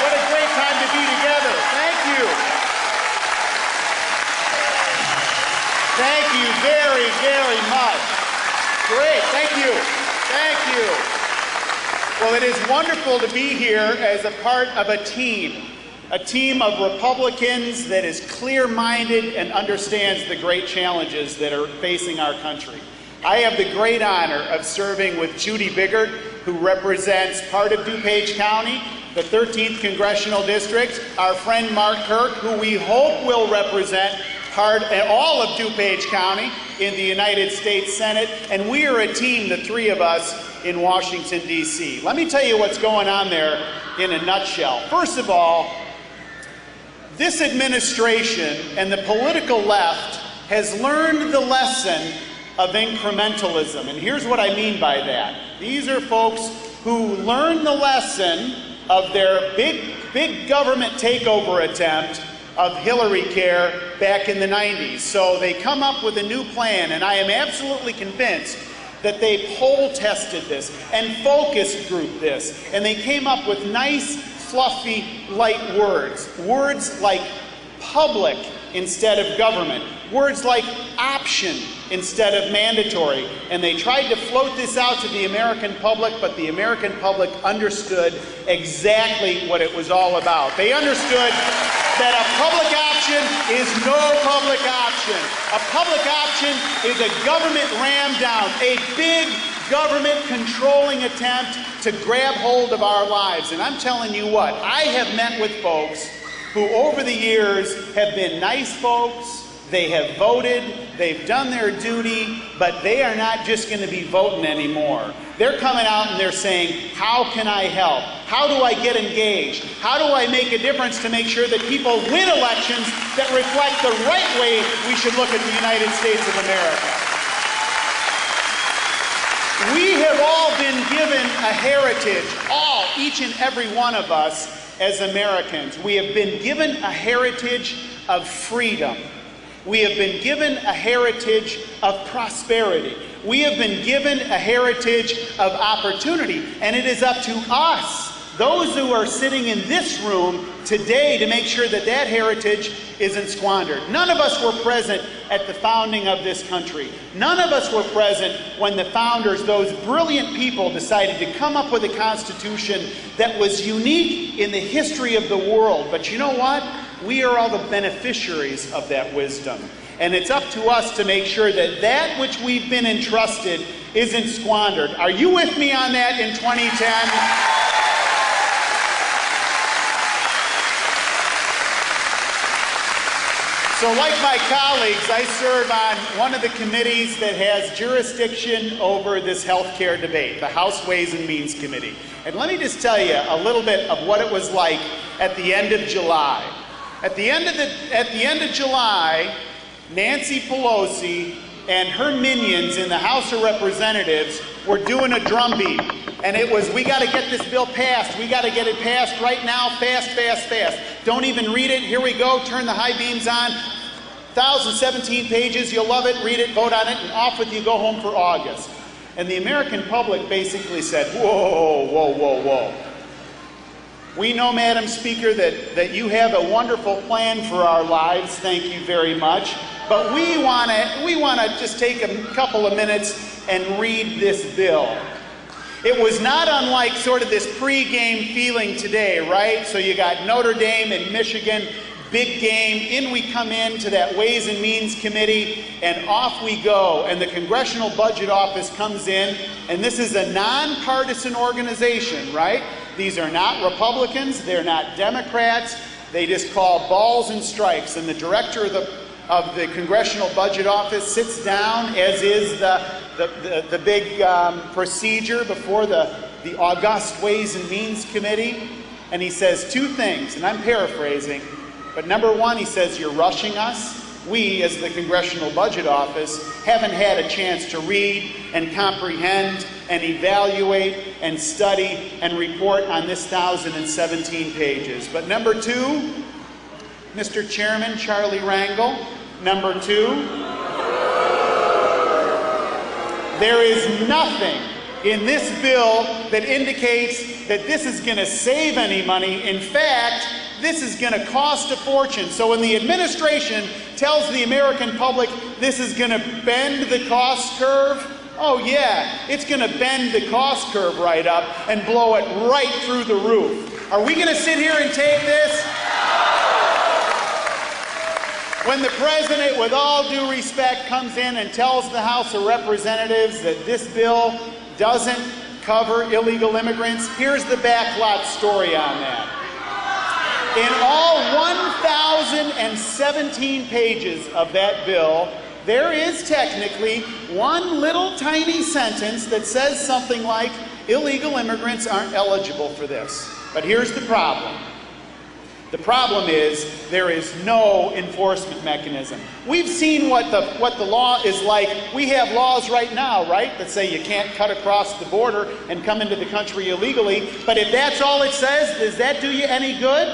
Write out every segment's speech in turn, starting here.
What a great time to be together. Thank you. Thank you very, very much. Great. Thank you. Thank you. Well, it is wonderful to be here as a part of a team of Republicans that is clear-minded and understands the great challenges that are facing our country. I have the great honor of serving with Judy Biggert, who represents part of Dupage County, the 13th Congressional District, our friend Mark Kirk, who we hope will represent all of Dupage County in the United States Senate, and we are a team, the three of us, in Washington, D.C. Let me tell you what's going on there in a nutshell. First of all, this administration and the political left has learned the lesson of incrementalism. And here's what I mean by that. These are folks who learned the lesson of their big government takeover attempt of Hillary Care back in the 90s. So they come up with a new plan, and I am absolutely convinced that they poll tested this and focus grouped this, and they came up with nice, fluffy, light words. Words like public instead of government. Words like option instead of mandatory. And they tried to float this out to the American public, but the American public understood exactly what it was all about. They understood that a public option is no public option. A public option is a government ram down, a big government controlling attempt to grab hold of our lives. And I'm telling you what, I have met with folks who over the years have been nice folks. They have voted, they've done their duty, but they are not just going to be voting anymore. They're coming out and they're saying, how can I help? How do I get engaged? How do I make a difference to make sure that people win elections that reflect the right way we should look at the United States of America? We have all been given a heritage, each and every one of us as Americans. We have been given a heritage of freedom. We have been given a heritage of prosperity. We have been given a heritage of opportunity. And it is up to us, those who are sitting in this room today, to make sure that that heritage isn't squandered. None of us were present at the founding of this country. None of us were present when the founders, those brilliant people, decided to come up with a Constitution that was unique in the history of the world. But you know what? We are all the beneficiaries of that wisdom. And it's up to us to make sure that that which we've been entrusted isn't squandered. Are you with me on that in 2010? So like my colleagues, I serve on one of the committees that has jurisdiction over this healthcare debate, the House Ways and Means Committee. And let me just tell you a little bit of what it was like at the end of July. At the end of July, Nancy Pelosi and her minions in the House of Representatives were doing a drumbeat. And it was, we got to get this bill passed. We got to get it passed right now, fast, fast, fast. Don't even read it. Here we go. Turn the high beams on. 1,017 pages. You'll love it. Read it. Vote on it. And off with you. Go home for August. And the American public basically said, whoa, whoa, whoa, whoa. We know, Madam Speaker, that you have a wonderful plan for our lives. Thank you very much. But we want to just take a couple of minutes and read this bill. It was not unlike sort of this pre-game feeling today, right? So you got Notre Dame and Michigan, big game. In we come into that Ways and Means Committee, and off we go. And the Congressional Budget Office comes in, and this is a nonpartisan organization, right? These are not Republicans, they're not Democrats. They just call balls and strikes. And the director of the Congressional Budget Office sits down, as is the big procedure before the august Ways and Means Committee, and he says two things, and I'm paraphrasing, but number one, he says, you're rushing us. We, as the Congressional Budget Office, haven't had a chance to read and comprehend and evaluate and study and report on this 1,017 pages. But number two, Mr. Chairman Charlie Rangel, number two, there is nothing in this bill that indicates that this is going to save any money. In fact, this is going to cost a fortune. So when the administration tells the American public this is going to bend the cost curve, oh yeah, it's going to bend the cost curve right up and blow it right through the roof. Are we going to sit here and take this? When the president, with all due respect, comes in and tells the House of Representatives that this bill doesn't cover illegal immigrants, here's the backlot story on that. In all 1,017 pages of that bill, there is technically one little tiny sentence that says something like, illegal immigrants aren't eligible for this. But here's the problem. The problem is there is no enforcement mechanism. We've seen what the law is like. We have laws right now, right, that say you can't cut across the border and come into the country illegally. But if that's all it says, does that do you any good?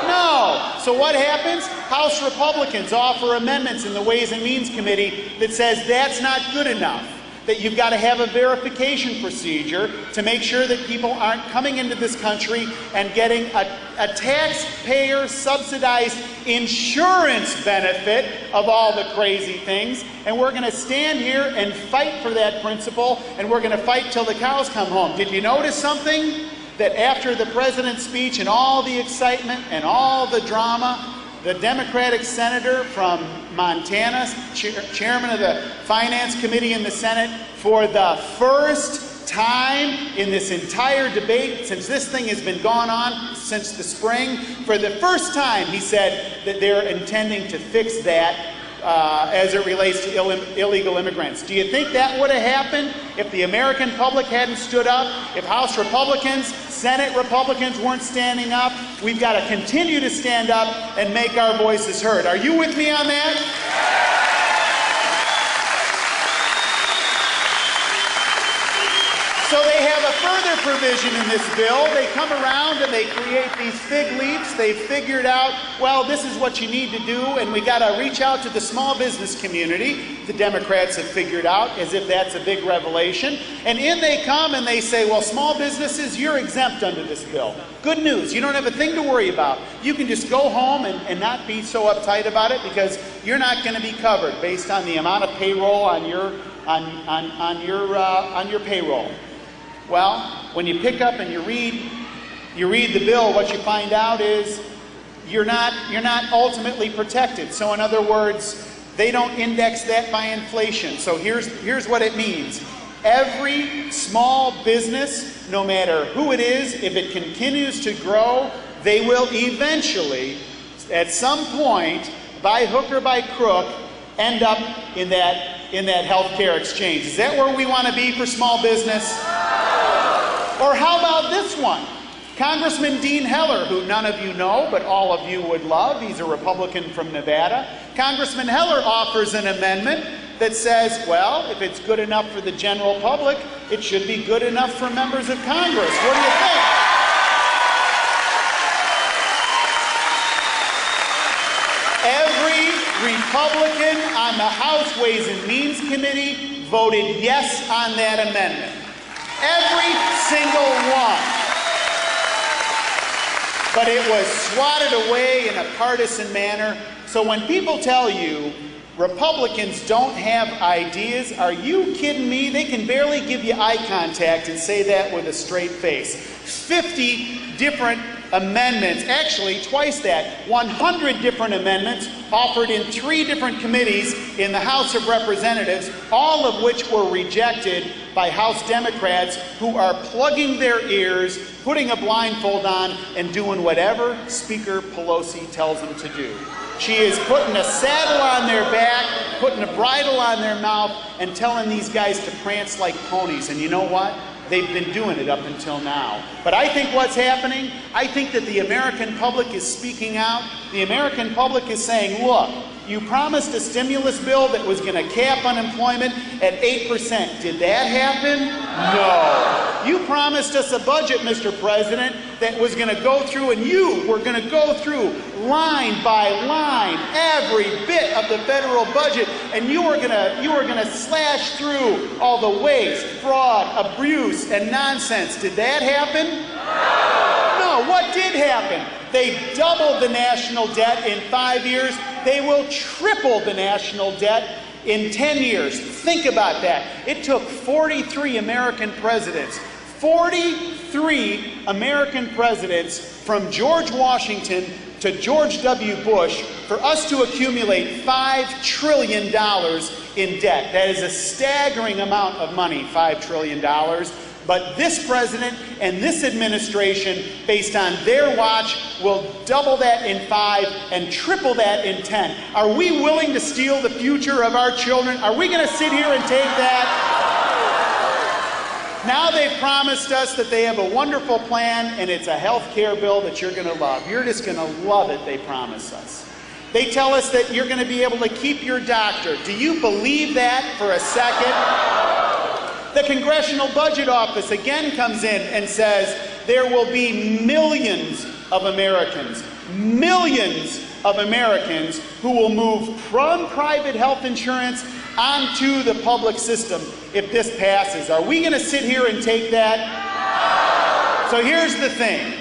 No. So what happens? House Republicans offer amendments in the Ways and Means Committee that says that's not good enough, that you've got to have a verification procedure to make sure that people aren't coming into this country and getting a taxpayer-subsidized insurance benefit of all the crazy things. And we're going to stand here and fight for that principle, and we're going to fight till the cows come home. Did you notice something? That after the president's speech and all the excitement and all the drama, the Democratic senator from Montana, chairman of the Finance Committee in the Senate, for the first time in this entire debate, since this thing has been going on since the spring, for the first time he said that they're intending to fix that as it relates to illegal immigrants. Do you think that would have happened if the American public hadn't stood up, if House Republicans, Senate Republicans weren't standing up? We've got to continue to stand up and make our voices heard. Are you with me on that? So they have a further provision in this bill. They come around and they create these fig leaves. They've figured out, well, this is what you need to do, and we got to reach out to the small business community. The Democrats have figured out, as if that's a big revelation. And in they come and they say, well, small businesses, you're exempt under this bill. Good news. You don't have a thing to worry about. You can just go home and not be so uptight about it, because you're not going to be covered based on the amount of payroll on your payroll. Well, when you pick up and you read the bill, what you find out is you're not ultimately protected. So in other words, they don't index that by inflation. So here's what it means. Every small business, no matter who it is, if it continues to grow, they will eventually, at some point, by hook or by crook, end up in that healthcare exchange. Is that where we want to be for small business? Or how about this one? Congressman Dean Heller, who none of you know, but all of you would love. He's a Republican from Nevada. Congressman Heller offers an amendment that says, well, if it's good enough for the general public, it should be good enough for members of Congress. What do you think? Every Republican on the House Ways and Means Committee voted yes on that amendment. Every single one. But it was swatted away in a partisan manner. So when people tell you Republicans don't have ideas, are you kidding me? They can barely give you eye contact and say that with a straight face. 50 different amendments, actually twice that, 100 different amendments offered in 3 different committees in the House of Representatives, all of which were rejected by House Democrats who are plugging their ears, putting a blindfold on, and doing whatever Speaker Pelosi tells them to do. She is putting a saddle on their back, putting a bridle on their mouth, and telling these guys to prance like ponies. And you know what? They've been doing it up until now. But I think what's happening, I think that the American public is speaking out. The American public is saying, look, you promised a stimulus bill that was going to cap unemployment at 8%. Did that happen? No. You promised us a budget, Mr. President, that was going to go through, and you were going to go through line by line every bit of the federal budget, and you were going to slash through all the waste, fraud, abuse, and nonsense. Did that happen? No. What did happen? They doubled the national debt in 5 years. They will triple the national debt in 10 years. Think about that. It took 43 American presidents, 43 American presidents from George Washington to George W. Bush for us to accumulate $5 trillion in debt. That is a staggering amount of money, $5 trillion. But this president and this administration, based on their watch, will double that in 5 and triple that in 10. Are we willing to steal the future of our children? Are we going to sit here and take that? Now they've promised us that they have a wonderful plan, and it's a health care bill that you're going to love. You're just going to love it, they promise us. They tell us that you're going to be able to keep your doctor. Do you believe that for a second? The Congressional Budget Office again comes in and says there will be millions of Americans who will move from private health insurance onto the public system if this passes. Are we going to sit here and take that? So here's the thing.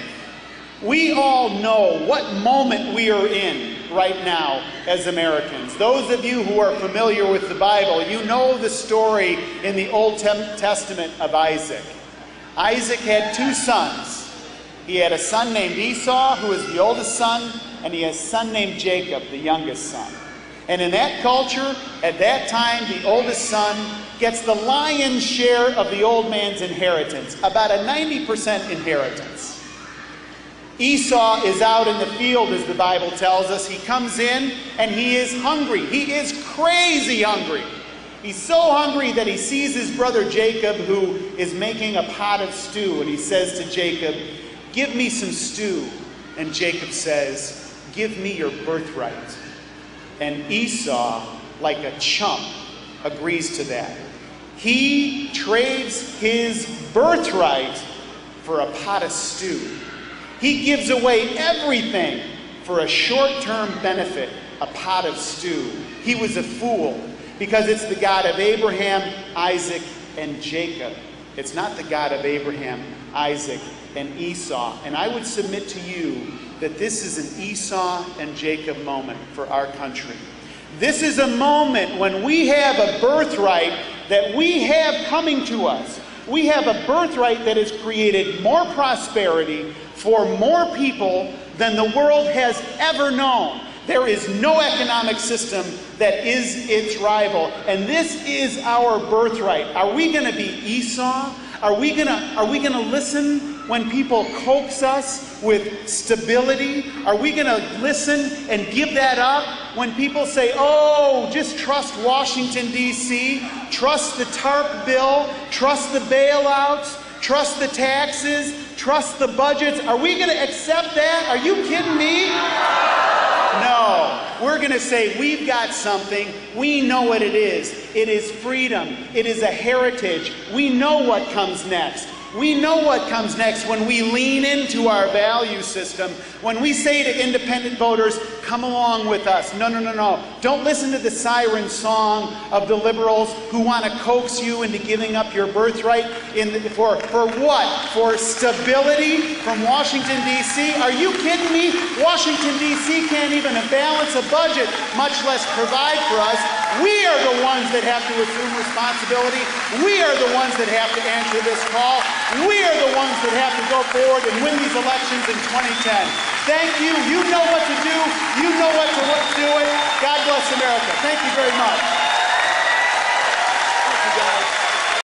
We all know what moment we are in right now as Americans. Those of you who are familiar with the Bible, you know the story in the Old Testament of Isaac. Isaac had 2 sons. He had a son named Esau, who was the oldest son, and he has a son named Jacob, the youngest son. And in that culture, at that time, the oldest son gets the lion's share of the old man's inheritance, about a 90% inheritance. Esau is out in the field, as the Bible tells us. He comes in and he is hungry. He is crazy hungry. He's so hungry that he sees his brother Jacob, who is making a pot of stew, and he says to Jacob, "Give me some stew." And Jacob says, "Give me your birthright." And Esau, like a chump, agrees to that. He trades his birthright for a pot of stew. He gives away everything for a short-term benefit, a pot of stew. He was a fool because it's the God of Abraham, Isaac, and Jacob. It's not the God of Abraham, Isaac, and Esau. And I would submit to you that this is an Esau and Jacob moment for our country. This is a moment when we have a birthright that we have coming to us. We have a birthright that has created more prosperity for more people than the world has ever known. There is no economic system that is its rival, and this is our birthright. Are we going to be Esau? Are we going to listen when people coax us with stability? Are we going to listen and give that up when people say, "Oh, just trust Washington, D.C., trust the TARP bill, trust the bailouts, trust the taxes, trust the budgets"? Are we going to accept that? Are you kidding me? No. We're going to say we've got something. We know what it is. It is freedom. It is a heritage. We know what comes next. We know what comes next when we lean into our value system, when we say to independent voters, "Come along with us." No, no, no, no. Don't listen to the siren song of the liberals who want to coax you into giving up your birthright for what? For stability from Washington, D.C.? Are you kidding me? Washington, D.C. can't even balance a budget, much less provide for us. We are the ones that have to assume responsibility. We are the ones that have to answer this call. We are the ones that have to go forward and win these elections in 2010. Thank you. You know what to do. You know what to do it. God bless America. Thank you very much.